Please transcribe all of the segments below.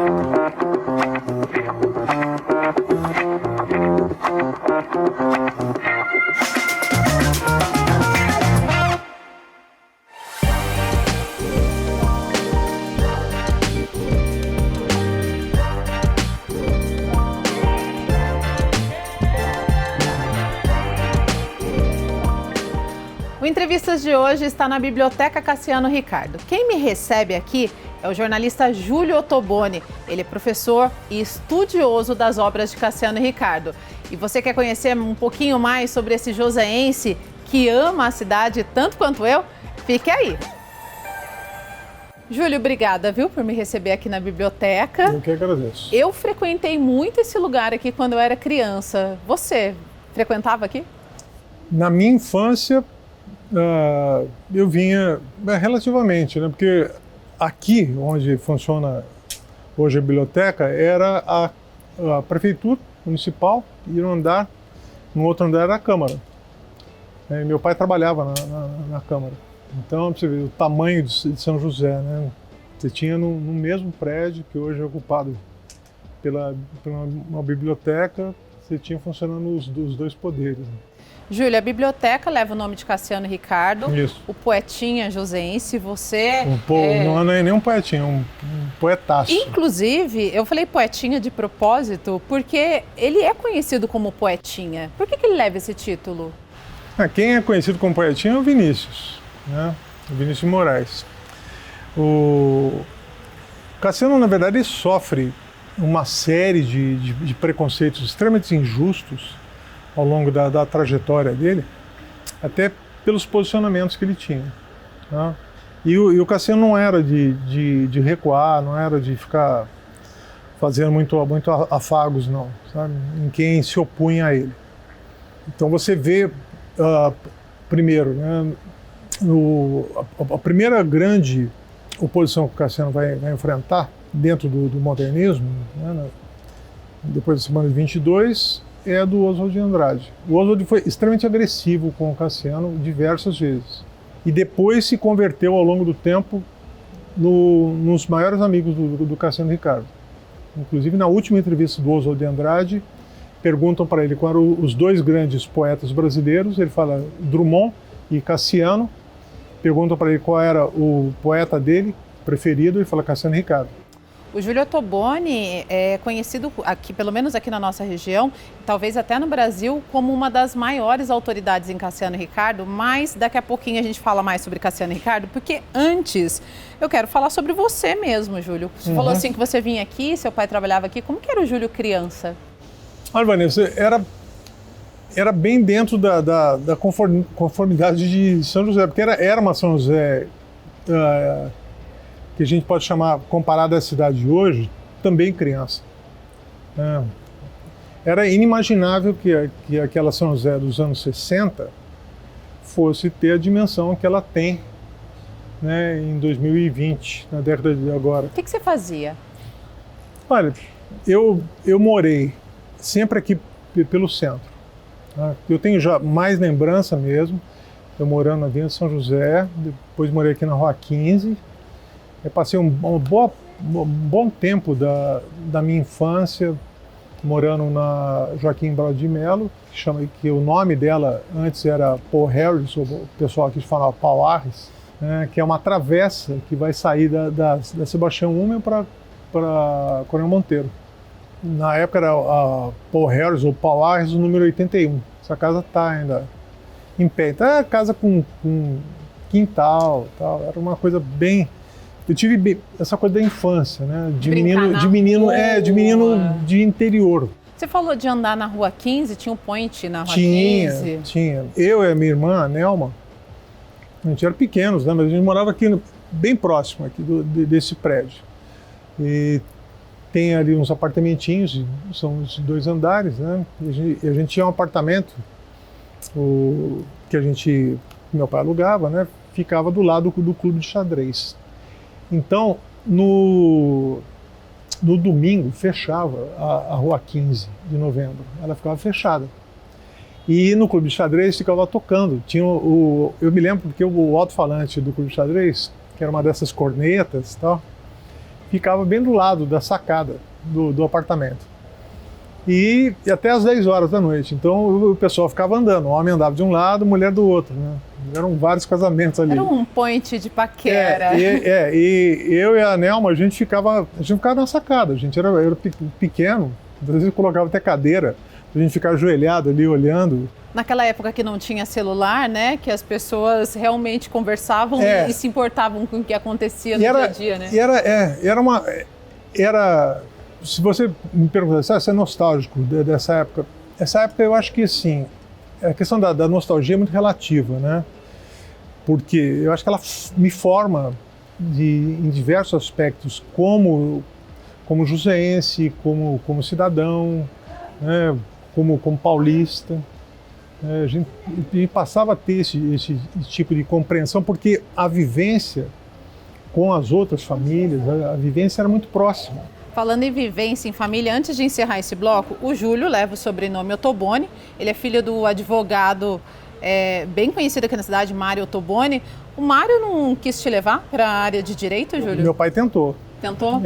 O Entrevistas de hoje está na Biblioteca Cassiano Ricardo. Quem me recebe aqui é o jornalista Júlio Ottoboni. Ele é professor e estudioso das obras de Cassiano Ricardo. E você quer conhecer um pouquinho mais sobre esse joseense que ama a cidade tanto quanto eu? Fique aí! Júlio, obrigada, viu, por me receber aqui na biblioteca. Eu que agradeço. Eu frequentei muito esse lugar aqui quando eu era criança. Você frequentava aqui? Na minha infância, eu vinha relativamente, né? Porque aqui, onde funciona hoje a biblioteca, era a prefeitura municipal e no outro andar era a Câmara. E meu pai trabalhava na Câmara. Então, você vê o tamanho de São José, né? Você tinha no mesmo prédio, que hoje é ocupado pela uma biblioteca, você tinha funcionando os dois poderes. Né? Júlia, a biblioteca leva o nome de Cassiano Ricardo, Isso. O poetinha joseense, você... Não é nem um poetinha, é um poetaço. Inclusive, eu falei poetinha de propósito, porque ele é conhecido como poetinha. Por que ele leva esse título? Quem é conhecido como poetinha é o Vinícius, né? O Vinícius de Moraes. O Cassiano, na verdade, ele sofre uma série de preconceitos extremamente injustos ao longo da trajetória dele, até pelos posicionamentos que ele tinha. Tá? E o Cassiano não era de recuar, não era de ficar fazendo muito afagos, não, sabe? Em quem se opunha a ele. Então você vê, primeiro, né, a primeira grande oposição que o Cassiano vai enfrentar dentro do modernismo, né, depois da semana de 22, é a do Oswald de Andrade. O Oswald foi extremamente agressivo com o Cassiano diversas vezes. E depois se converteu ao longo do tempo nos maiores amigos do Cassiano Ricardo. Inclusive, na última entrevista do Oswald de Andrade, perguntam para ele quais eram os dois grandes poetas brasileiros. Ele fala Drummond e Cassiano. Perguntam para ele qual era o poeta dele preferido. Ele fala Cassiano Ricardo. O Júlio Ottoboni é conhecido aqui, pelo menos aqui na nossa região, talvez até no Brasil, como uma das maiores autoridades em Cassiano Ricardo, mas daqui a pouquinho a gente fala mais sobre Cassiano Ricardo, porque antes eu quero falar sobre você mesmo, Júlio. Você falou assim que você vinha aqui, seu pai trabalhava aqui. Como que era o Júlio criança? Olha, Vanessa, era bem dentro da conformidade de São José, porque era uma São José que a gente pode chamar, comparada à cidade de hoje, também criança. Era inimaginável que aquela São José dos anos 60 fosse ter a dimensão que ela tem, né, em 2020, na década de agora. O que você fazia? Olha, eu morei sempre aqui pelo centro. Tá? Eu tenho já mais lembrança mesmo, eu morando na Avenida São José, depois morei aqui na Rua 15. Eu passei um bom tempo da minha infância morando na Joaquim Braulio de Mello, que o nome dela antes era Paul Harris, ou o pessoal aqui falava Paul Harris, né, que é uma travessa que vai sair da Sebastião Húmel para Coronel Monteiro. Na época era a Paul Harris ou Paul Harris, o número 81. Essa casa está ainda em pé. Então é casa com quintal, tal. Era uma coisa bem... Eu tive essa coisa da infância, né? De menino de interior. Você falou de andar na Rua 15, tinha um point na Rua 15? Tinha. Eu e a minha irmã, a Nelma, a gente era pequenos, né? Mas a gente morava aqui bem próximo aqui desse prédio. E tem ali uns apartamentinhos, são os 2 andares, né? E a gente tinha um apartamento que meu pai alugava, né? Ficava do lado do clube de xadrez. Então, no domingo, fechava a Rua 15 de novembro. Ela ficava fechada. E no clube de xadrez ficava tocando. Eu me lembro porque o alto-falante do clube de xadrez, que era uma dessas cornetas e tal, ficava bem do lado da sacada do apartamento. E até às 10 horas da noite. Então o pessoal ficava andando, o homem andava de um lado, a mulher do outro, né? Eram vários casamentos ali. Era um point de paquera. E eu e a Nelma, a gente ficava na sacada, a gente era pequeno, às vezes colocava até cadeira, a gente ficar ajoelhado ali olhando. Naquela época que não tinha celular, né? Que as pessoas realmente conversavam e se importavam com o que acontecia no dia a dia, né? Se você me perguntar, se é nostálgico dessa época, essa época eu acho que sim, a questão da nostalgia é muito relativa, né? Porque eu acho que ela me forma em diversos aspectos, como joseense, como cidadão, né? como paulista. A gente passava a ter esse tipo de compreensão, porque a vivência com as outras famílias, a vivência era muito próxima. Falando em vivência em família, antes de encerrar esse bloco, o Júlio leva o sobrenome Ottoboni. Ele é filho do advogado bem conhecido aqui na cidade, Mário Ottoboni. O Mário não quis te levar para a área de direito, Júlio? Meu pai tentou. Tentou?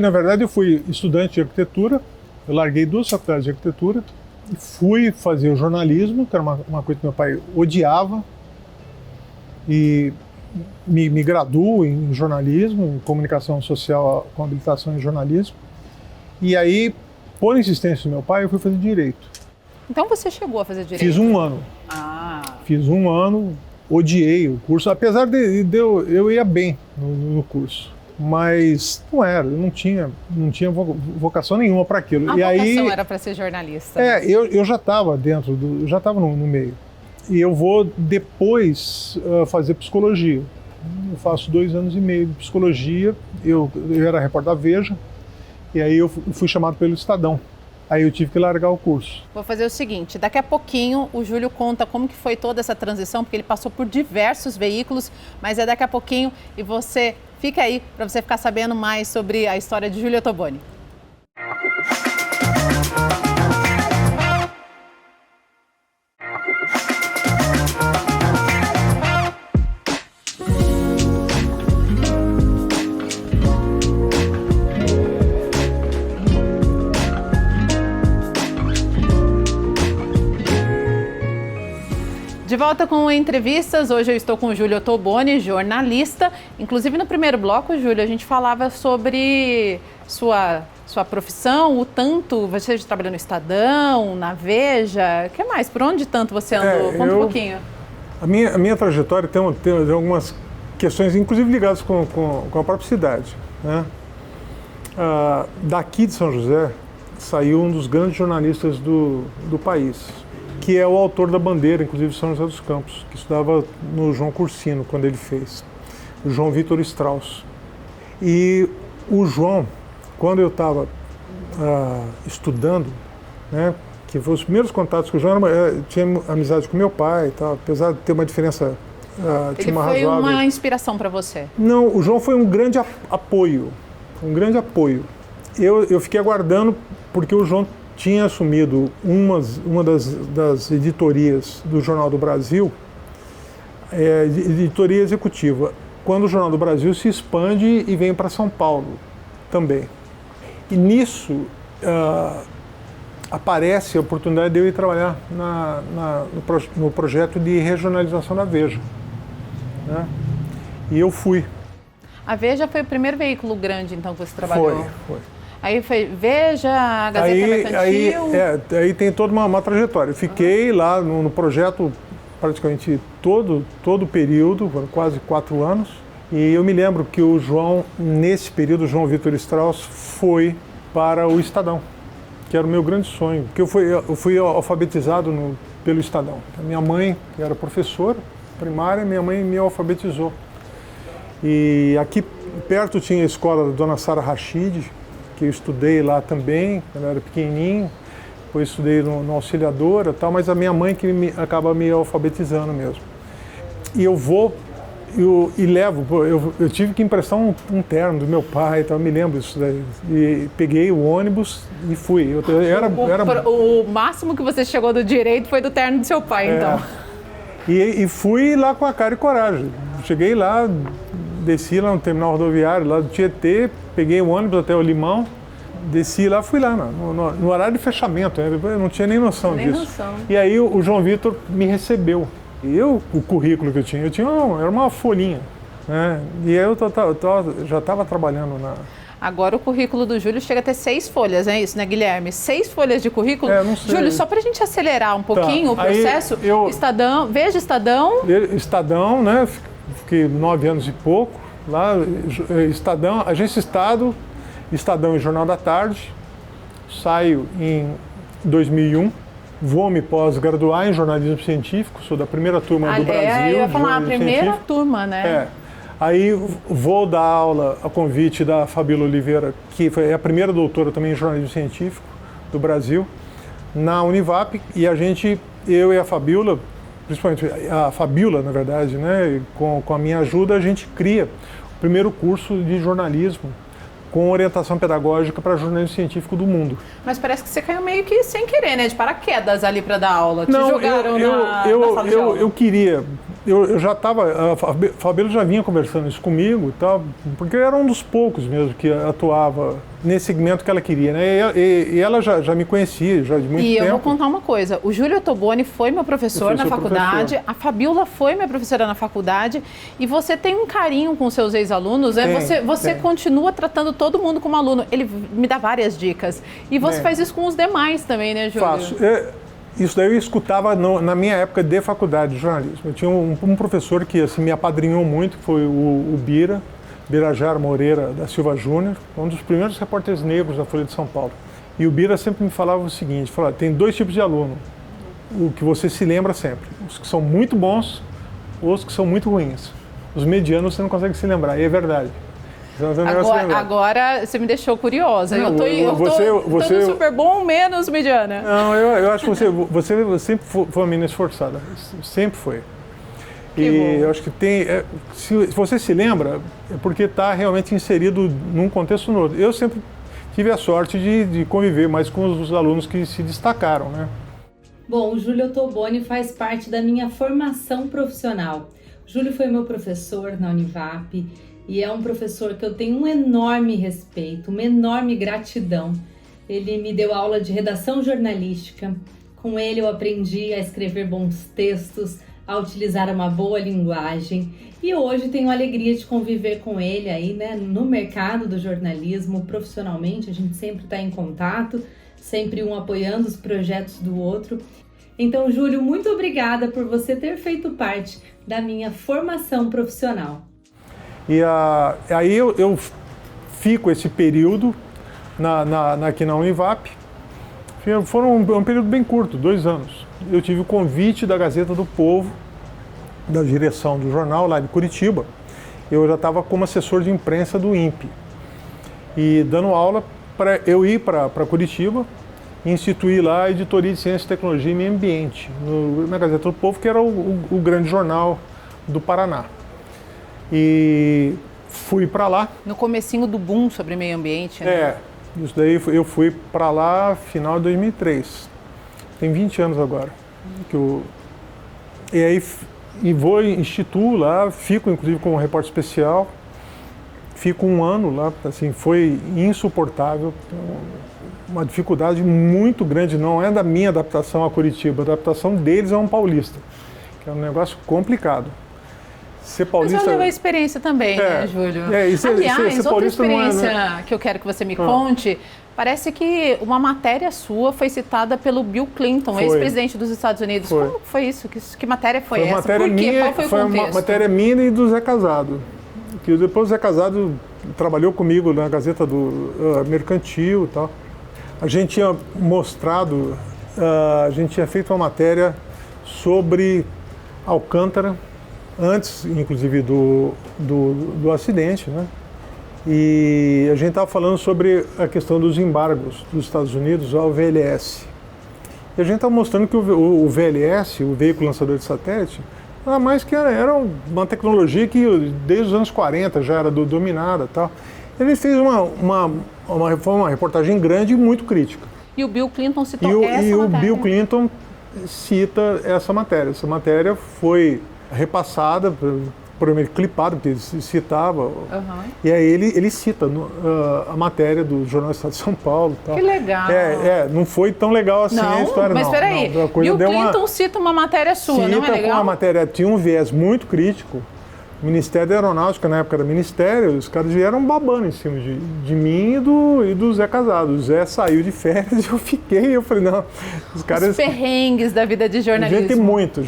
Na verdade, eu fui estudante de arquitetura. Eu larguei 2 faculdades de arquitetura e fui fazer o jornalismo, que era uma coisa que meu pai odiava. E me graduo em jornalismo, em comunicação social com habilitação em jornalismo. E aí, por insistência do meu pai, eu fui fazer direito. Então você chegou a fazer direito? Fiz 1 ano. Fiz 1 ano, odiei o curso, apesar de eu ia bem no curso. Mas não era, eu não tinha vocação nenhuma para aquilo. A vocação era para ser jornalista. Eu já estava já estava no meio. E eu vou depois fazer psicologia. Eu faço 2 anos e meio de psicologia. Eu era repórter da Veja, e aí eu fui chamado pelo Estadão. Aí eu tive que largar o curso. Vou fazer o seguinte, daqui a pouquinho o Júlio conta como que foi toda essa transição, porque ele passou por diversos veículos, mas é daqui a pouquinho e você fica aí para você ficar sabendo mais sobre a história de Júlio Ottoboni. De volta com entrevistas, hoje eu estou com o Júlio Ottoboni, jornalista. Inclusive no primeiro bloco, Júlio, a gente falava sobre sua profissão, o tanto, você já trabalhou no Estadão, na Veja, o que mais? Por onde tanto você andou? Conta um pouquinho. A minha trajetória tem algumas questões, inclusive ligadas com a própria cidade, né? Daqui de São José saiu um dos grandes jornalistas do país, que é o autor da Bandeira, inclusive São José dos Campos, que estudava no João Cursino quando ele fez, o João Vitor Strauss. E o João, quando eu estava estudando, né, que foi os primeiros contatos com o João, tinha amizade com meu pai e tal, apesar de ter uma diferença, tinha uma razoável... Ele foi uma inspiração para você? Não, o João foi um grande apoio, Eu fiquei aguardando, porque o João tinha assumido uma das editorias do Jornal do Brasil, editoria executiva, quando o Jornal do Brasil se expande e vem para São Paulo também. E nisso aparece a oportunidade de eu ir trabalhar no projeto de regionalização da Veja, né? E eu fui. A Veja foi o primeiro veículo grande, então, que você trabalhou? Foi. Aí foi Veja, a Gazeta Mercantil... Aí tem toda uma trajetória. Eu fiquei lá no projeto praticamente todo o período, quase 4 anos. E eu me lembro que o João, nesse período, o João Vitor Strauss foi para o Estadão, que era o meu grande sonho. Porque eu fui alfabetizado pelo Estadão. A minha mãe, que era professora primária, minha mãe me alfabetizou. E aqui perto tinha a escola da Dona Sara Rachid, que eu estudei lá também, quando eu era pequenininho. Depois estudei no Auxiliadora e tal, mas a minha mãe que acaba me alfabetizando mesmo. E eu tive que emprestar um terno do meu pai, então eu me lembro disso daí. E peguei o ônibus e fui. O máximo que você chegou do direito foi do terno do seu pai, então. E fui lá com a cara e coragem. Cheguei lá, desci lá no terminal rodoviário, lá do Tietê, peguei um ônibus até o Limão, desci lá, fui lá no horário de fechamento, eu não tinha nem noção disso. E aí o João Vitor me recebeu. E o currículo que eu tinha era uma folhinha, né? E aí eu já estava trabalhando na... Agora o currículo do Júlio chega a ter 6 folhas, é isso, né, Guilherme? 6 folhas de currículo? Não sei. Júlio, só para a gente acelerar um pouquinho o processo, Estadão, veja Estadão. Estadão, né? Fiquei 9 anos e pouco lá, Estadão, Agência Estado, Estadão e Jornal da Tarde. Saio em 2001, vou me pós-graduar em jornalismo científico, sou da primeira turma do Brasil. Eu ia falar, a primeira turma, né? Aí vou dar aula a convite da Fabíola Oliveira, que é a primeira doutora também em jornalismo científico do Brasil, na Univap, e eu e a Fabíola, principalmente a Fabíola, na verdade, né, com a minha ajuda, a gente cria o primeiro curso de jornalismo com orientação pedagógica para jornalismo científico do mundo. Mas parece que você caiu meio que sem querer, né? De paraquedas ali para dar aula. Não, te jogaram na sala de aula. Eu queria. Eu já estava. A Fabíola já vinha conversando isso comigo, tá, porque eu era um dos poucos mesmo que atuava nesse segmento que ela queria, né? E ela já me conhecia já de muito tempo. E eu vou contar uma coisa: o Júlio Ottoboni foi meu professor na faculdade, a Fabíola foi minha professora na faculdade, e você tem um carinho com seus ex-alunos, né? Você continua tratando todo mundo como aluno. Ele me dá várias dicas. E você faz isso com os demais também, né, Júlio? Faço. Isso daí eu escutava na minha época de faculdade de jornalismo. Eu tinha um professor que assim, me apadrinhou muito, que foi o Birajara Moreira da Silva Júnior, um dos primeiros repórteres negros da Folha de São Paulo. E o Bira sempre me falava o seguinte, tem 2 tipos de aluno, o que você se lembra sempre, os que são muito bons ou os que são muito ruins. Os medianos você não consegue se lembrar, e é verdade. Agora você me deixou curiosa. Não, eu tô no super bom, menos mediana. Não, eu acho que você sempre foi uma menina esforçada. Sempre foi. Eu acho que se você se lembra, é porque está realmente inserido num contexto novo. Eu sempre tive a sorte de conviver mais com os alunos que se destacaram, né? Bom, o Júlio Ottoboni faz parte da minha formação profissional. O Júlio foi meu professor na Univap. E é um professor que eu tenho um enorme respeito, uma enorme gratidão. Ele me deu aula de redação jornalística. Com ele eu aprendi a escrever bons textos, a utilizar uma boa linguagem. E hoje tenho a alegria de conviver com ele aí, né, no mercado do jornalismo, profissionalmente. A gente sempre está em contato, sempre um apoiando os projetos do outro. Então, Júlio, muito obrigada por você ter feito parte da minha formação profissional. E aí eu fico esse período aqui na Univap. Foi um período bem curto, 2 anos. Eu tive o convite da Gazeta do Povo, da direção do jornal lá de Curitiba. Eu já estava como assessor de imprensa do INPE. E dando aula para eu ir para Curitiba e instituir lá a editoria de Ciência, Tecnologia e Meio Ambiente, na Gazeta do Povo, que era o grande jornal do Paraná. E fui para lá. No comecinho do boom sobre meio ambiente, né? Isso daí eu fui para lá final de 2003. Tem 20 anos agora. E aí instituo lá, fico inclusive como repórter especial. Fico 1 ano lá, assim, foi insuportável. Uma dificuldade muito grande, não é da minha adaptação a Curitiba, a adaptação deles é um paulista, que é um negócio complicado. Ser paulista... Mas valeu a experiência também, né, Júlio? Aliás, outra experiência que eu quero que você me conte, parece que uma matéria sua foi citada pelo Bill Clinton, ex-presidente dos Estados Unidos. Como foi isso? Que matéria foi essa? Por quê? Qual foi o contexto? Foi uma matéria minha e do Zé Casado. Que depois o Zé Casado trabalhou comigo na Gazeta do Mercantil e tal. A gente tinha mostrado, a gente tinha feito uma matéria sobre Alcântara, antes, inclusive, do acidente, né? E a gente estava falando sobre a questão dos embargos dos Estados Unidos ao VLS. E a gente estava mostrando que o VLS, o veículo lançador de satélite, nada mais que era uma tecnologia que desde os anos 40 já era dominada e tal. Ele fez uma reportagem grande e muito crítica. E o Bill Clinton citou essa matéria. E o Bill Clinton cita essa matéria. Essa matéria foi repassada programa clipado, porque ele citava. E aí ele cita a matéria do Jornal Estado de São Paulo. Tal. Que legal. Não foi tão legal assim a história, mas não. Mas peraí, Bill Clinton cita uma matéria sua, não é legal? Com uma matéria, tinha um viés muito crítico. O Ministério da Aeronáutica, na época era Ministério, os caras vieram babando em cima de mim e do Zé Casado. O Zé saiu de férias e eu fiquei. Eu falei, não, os caras... Os perrengues da vida de jornalismo. A gente tem muito,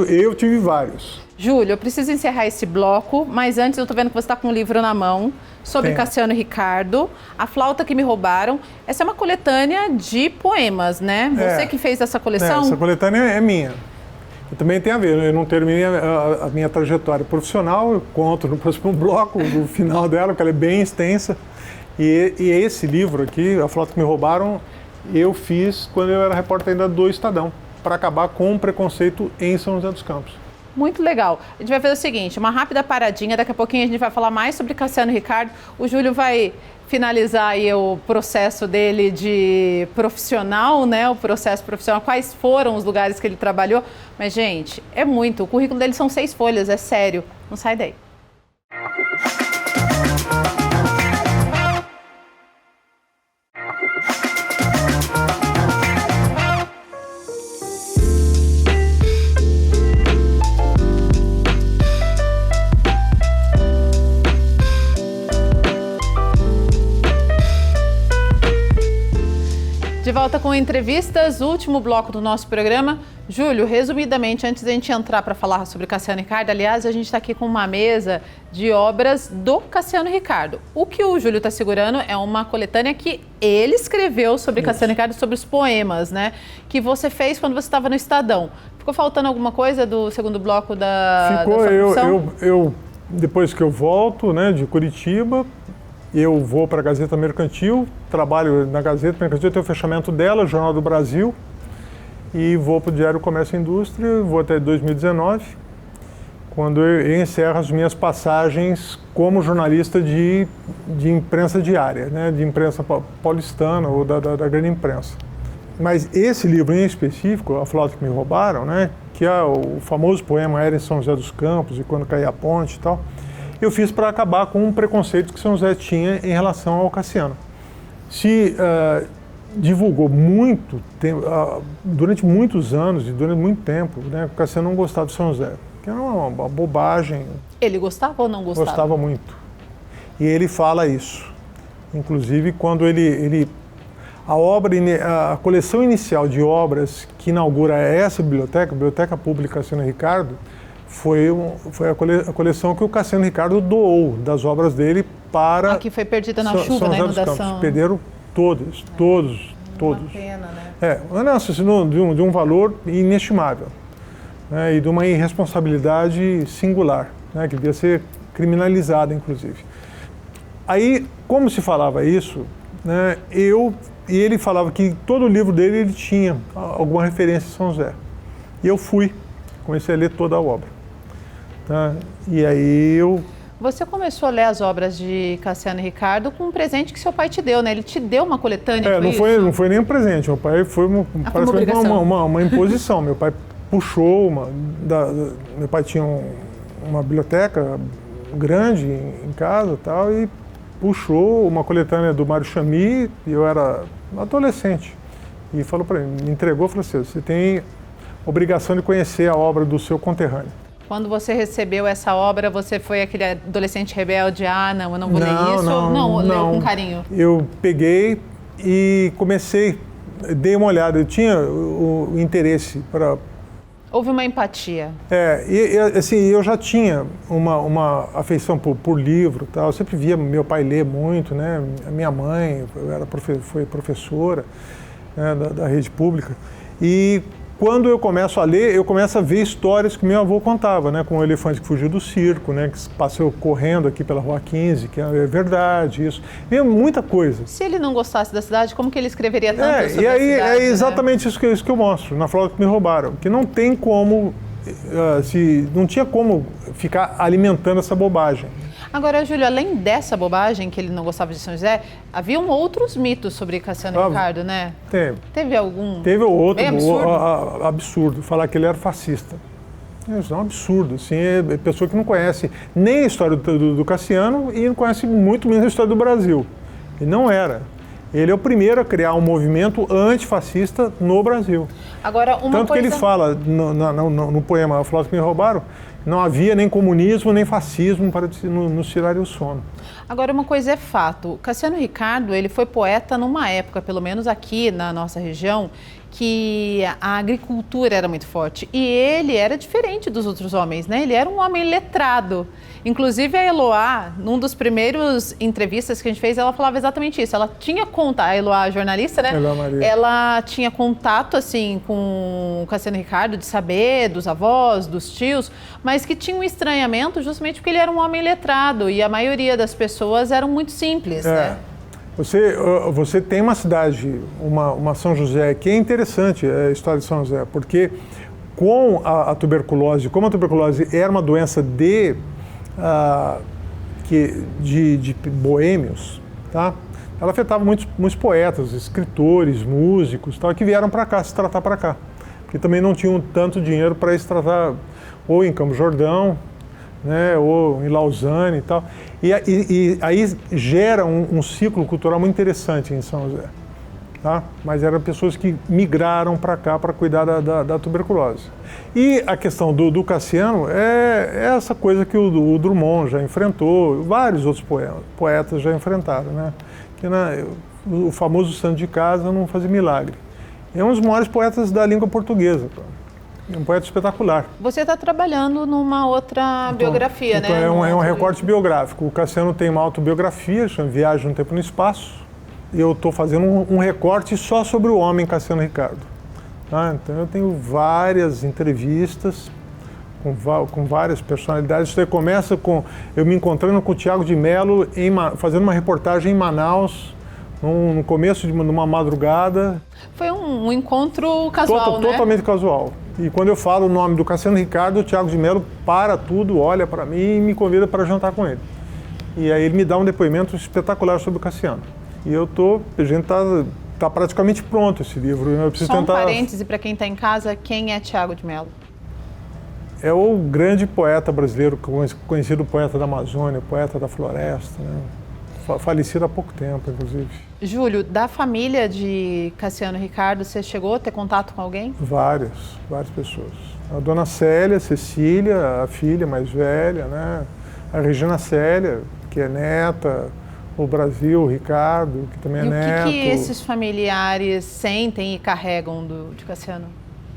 eu tive vários. Júlio, eu preciso encerrar esse bloco, mas antes eu tô vendo que você está com um livro na mão sobre Cassiano Ricardo, A Flauta que Me Roubaram. Essa é uma coletânea de poemas, né? Você que fez essa coleção? Essa coletânea é minha. Também tem a ver, eu não terminei a minha trajetória profissional, eu conto no próximo bloco, no final dela, porque ela é bem extensa. E esse livro aqui, A Flauta que Me Roubaram, eu fiz quando eu era repórter ainda do Estadão, para acabar com o preconceito em São José dos Campos. Muito legal. A gente vai fazer o seguinte, uma rápida paradinha, daqui a pouquinho a gente vai falar mais sobre Cassiano Ricardo. O Júlio vai finalizar aí o processo dele de profissional, né? O processo profissional, quais foram os lugares que ele trabalhou. Mas, gente, é muito. O currículo dele são 6 folhas, é sério. Não sai daí. De volta com entrevistas, último bloco do nosso programa. Júlio, resumidamente, antes da gente entrar para falar sobre Cassiano Ricardo, aliás, a gente está aqui com uma mesa de obras do Cassiano Ricardo. O que o Júlio está segurando é uma coletânea que ele escreveu sobre Cassiano Ricardo, sobre os poemas, né? Que você fez quando você estava no Estadão. Ficou faltando alguma coisa do segundo bloco da sua produção? Eu depois que eu volto, né, de Curitiba, eu vou para a Gazeta Mercantil, trabalho na Gazeta Mercantil, tenho o fechamento dela, Jornal do Brasil, e vou para o Diário Comércio e Indústria, vou até 2019, quando eu encerro as minhas passagens como jornalista de imprensa diária, né, de imprensa paulistana ou da grande imprensa. Mas esse livro em específico, A Flauta que Me Roubaram, né, que é o famoso poema Era em São José dos Campos e Quando Caía a Ponte e tal, eu fiz para acabar com um preconceito que São José tinha em relação ao Cassiano. Se divulgou muito, durante muitos anos e durante muito tempo, né, o Cassiano não gostava de São José, que era uma bobagem. Ele gostava ou não gostava? Gostava muito. E ele fala isso. Inclusive, quando a coleção inicial de obras que inaugura essa biblioteca, a Biblioteca Pública Cassiano Ricardo, foi a coleção que o Cassiano Ricardo doou das obras dele para... que foi perdida na chuva, na inundação. Perderam todos. Uma pena, né? Nossa, de um valor inestimável, né, e de uma irresponsabilidade singular, né, que devia ser criminalizada, inclusive. Aí, como se falava isso, né, e ele falava que todo o livro dele ele tinha alguma referência a São José. E eu comecei a ler toda a obra. Tá? E aí Você começou a ler as obras de Cassiano Ricardo com um presente que seu pai te deu, né? Ele te deu uma coletânea, não foi nem um presente, meu pai foi uma imposição. Meu pai puxou meu pai tinha uma biblioteca grande em casa tal, e puxou uma coletânea do Mário Chamy, e eu era adolescente. E falou para mim, me entregou e falou assim, você tem obrigação de conhecer a obra do seu conterrâneo. Quando você recebeu essa obra, você foi aquele adolescente rebelde, não, eu não vou ler isso? Não, leu com carinho? Eu peguei e dei uma olhada, eu tinha o interesse para... Houve uma empatia. Assim, eu já tinha uma afeição por livro, tal. Eu sempre via meu pai ler muito, né? A minha mãe foi professora, né, da rede pública. E quando eu começo a ler, eu começo a ver histórias que meu avô contava, né? Como o elefante que fugiu do circo, né? Que passou correndo aqui pela Rua 15, que é verdade, isso. E muita coisa. Se ele não gostasse da cidade, como que ele escreveria tanto sobre e aí, a cidade, é exatamente, né? isso que eu mostro, na Flauta que Me Roubaram. Que não tem como, não tinha como ficar alimentando essa bobagem. Agora, Júlio, além dessa bobagem que ele não gostava de São José, haviam outros mitos sobre Cassiano Ricardo, né? Teve. Teve algum? Teve outro, absurdo? Absurdo, falar que ele era fascista. Isso é um absurdo, assim, é pessoa que não conhece nem a história do Cassiano e não conhece muito menos a história do Brasil. E não era. Ele é o primeiro a criar um movimento antifascista no Brasil. Agora, Tanto que ele fala no poema A Flauta que Me Roubaram, não havia nem comunismo nem fascismo para nos tirar o sono. Agora, uma coisa é fato, Cassiano Ricardo, ele foi poeta numa época, pelo menos aqui na nossa região, que a agricultura era muito forte. E ele era diferente dos outros homens, né? Ele era um homem letrado. Inclusive a Eloá, num dos primeiros entrevistas que a gente fez, ela falava exatamente isso. Ela tinha contato, a Eloá, a jornalista, né? Eloá Maria. Ela tinha contato, assim, com o Cassiano Ricardo, de saber dos avós, dos tios, mas que tinha um estranhamento justamente porque ele era um homem letrado e a maioria das pessoas eram muito simples, né? Você tem uma cidade, uma São José, que é interessante a história de São José, porque com a tuberculose, como a tuberculose era uma doença de boêmios, tá? Ela afetava muitos poetas, escritores, músicos, tal, que vieram para cá, se tratar para cá, porque também não tinham tanto dinheiro para se tratar ou em Campos Jordão, né, ou em Lausanne e tal. E aí gera um ciclo cultural muito interessante em São José. Tá? Mas eram pessoas que migraram para cá para cuidar da tuberculose. E a questão do Cassiano é essa coisa que o Drummond já enfrentou, vários outros poetas já enfrentaram, né? Que o famoso santo de casa não fazia milagre. É um dos maiores poetas da língua portuguesa. É um poeta espetacular. Você está trabalhando numa outra biografia, né? É um recorte biográfico. O Cassiano tem uma autobiografia, chama Viagem no Tempo e no Espaço. E eu estou fazendo um recorte só sobre o homem Cassiano Ricardo. Tá? Então eu tenho várias entrevistas com várias personalidades. Isso aí começa com eu me encontrando com o Thiago de Mello, fazendo uma reportagem em Manaus, no começo de uma madrugada. Foi um encontro casual, né? Totalmente casual. E quando eu falo o nome do Cassiano Ricardo, o Thiago de Mello para tudo, olha para mim e me convida para jantar com ele. E aí ele me dá um depoimento espetacular sobre o Cassiano. E a gente tá praticamente pronto esse livro. Eu preciso Só um parêntese para quem está em casa, quem é Thiago de Mello? É o grande poeta brasileiro, conhecido poeta da Amazônia, poeta da floresta, né? Falecido há pouco tempo, inclusive. Júlio, da família de Cassiano Ricardo, você chegou a ter contato com alguém? Várias pessoas. A dona Célia, Cecília, a filha mais velha, né? A Regina Célia, que é neta, o Brasil, o Ricardo, que também é neto. E o que esses familiares sentem e carregam de Cassiano?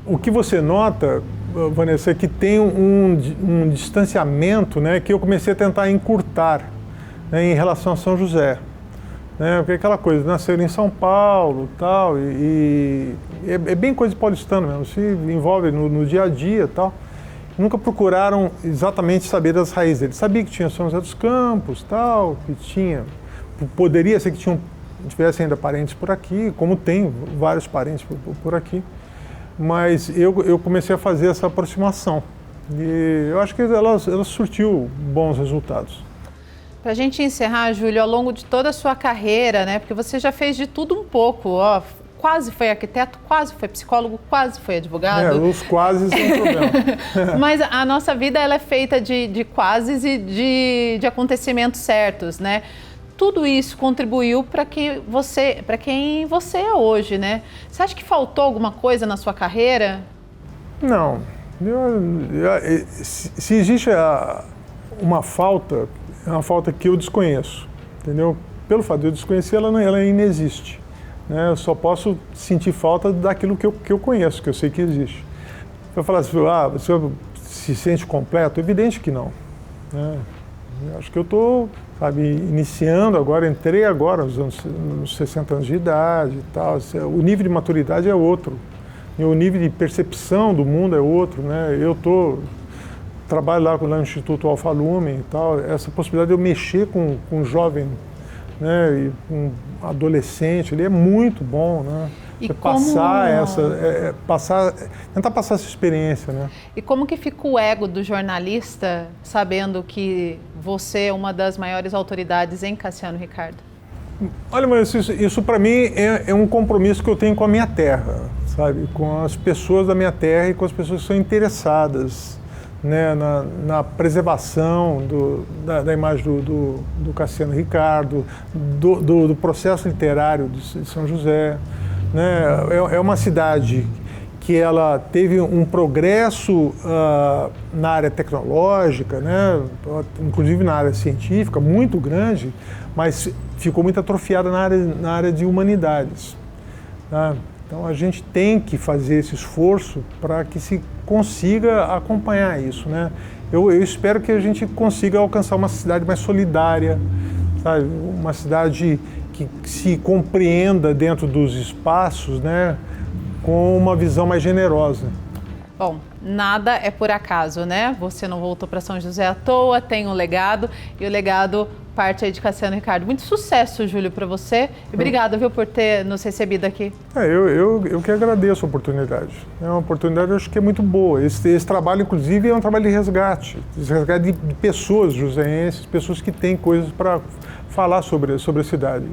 O que você nota, Vanessa, é que tem um distanciamento, né, que eu comecei a tentar encurtar, né, em relação a São José. Né, porque aquela coisa, nasceram em São Paulo tal, e é bem coisa de paulistano mesmo, se envolve no dia a dia tal. Nunca procuraram exatamente saber das raízes dele. Sabia que tinha São José dos Campos, tal, que poderia ser que tivesse ainda parentes por aqui, como tem vários parentes por aqui. Mas eu comecei a fazer essa aproximação. E eu acho que ela surtiu bons resultados. Para a gente encerrar, Júlio, ao longo de toda a sua carreira, né? Porque você já fez de tudo um pouco, ó. Quase foi arquiteto, quase foi psicólogo, quase foi advogado. Os quases são um problema. Mas a nossa vida ela é feita de quases e de acontecimentos certos, né? Tudo isso contribuiu para quem você é hoje, né? Você acha que faltou alguma coisa na sua carreira? Não. Se existe uma falta, é uma falta que eu desconheço, entendeu? Pelo fato de eu desconhecer, ela inexiste. Né? Eu só posso sentir falta daquilo que eu conheço, que eu sei que existe. Eu falar assim, você se sente completo? Evidente que não. Né? Eu acho que eu estou, iniciando agora, entrei agora nos 60 anos de idade e tal. O nível de maturidade é outro. E o nível de percepção do mundo é outro. Né? Trabalho lá no Instituto Alfa Lume e tal. Essa possibilidade de eu mexer com um jovem, né, e um adolescente, ele é muito bom, né? E tentar passar essa experiência, né? E como que fica o ego do jornalista sabendo que você é uma das maiores autoridades em Cassiano Ricardo? Olha, mas isso para mim é um compromisso que eu tenho com a minha terra, sabe? Com as pessoas da minha terra e com as pessoas que são interessadas né, na preservação da imagem do Cassiano Ricardo, do processo literário de São José. Né? É uma cidade que ela teve um progresso na área tecnológica, né? Inclusive na área científica, muito grande, mas ficou muito atrofiada na área de humanidades. Tá? Então a gente tem que fazer esse esforço para que se consiga acompanhar isso. Né? Eu espero que a gente consiga alcançar uma cidade mais solidária, sabe? Uma cidade que se compreenda dentro dos espaços, né? Com uma visão mais generosa. Bom, nada é por acaso, né? Você não voltou para São José à toa, tem um legado, e o legado parte aí de Cassiano Ricardo. Muito sucesso, Júlio, para você. E obrigada, viu, por ter nos recebido aqui. Eu que agradeço a oportunidade. É uma oportunidade, eu acho que é muito boa. Esse trabalho, inclusive, é um trabalho de resgate de pessoas joseenses, pessoas que têm coisas para falar sobre a cidade.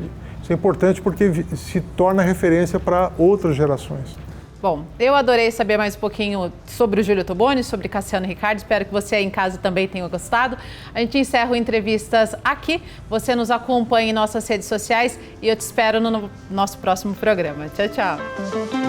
Isso é importante porque se torna referência para outras gerações. Bom, eu adorei saber mais um pouquinho sobre o Júlio Ottoboni, sobre Cassiano Ricardo. Espero que você aí em casa também tenha gostado. A gente encerra o Entrevistas aqui. Você nos acompanha em nossas redes sociais e eu te espero no nosso próximo programa. Tchau, tchau.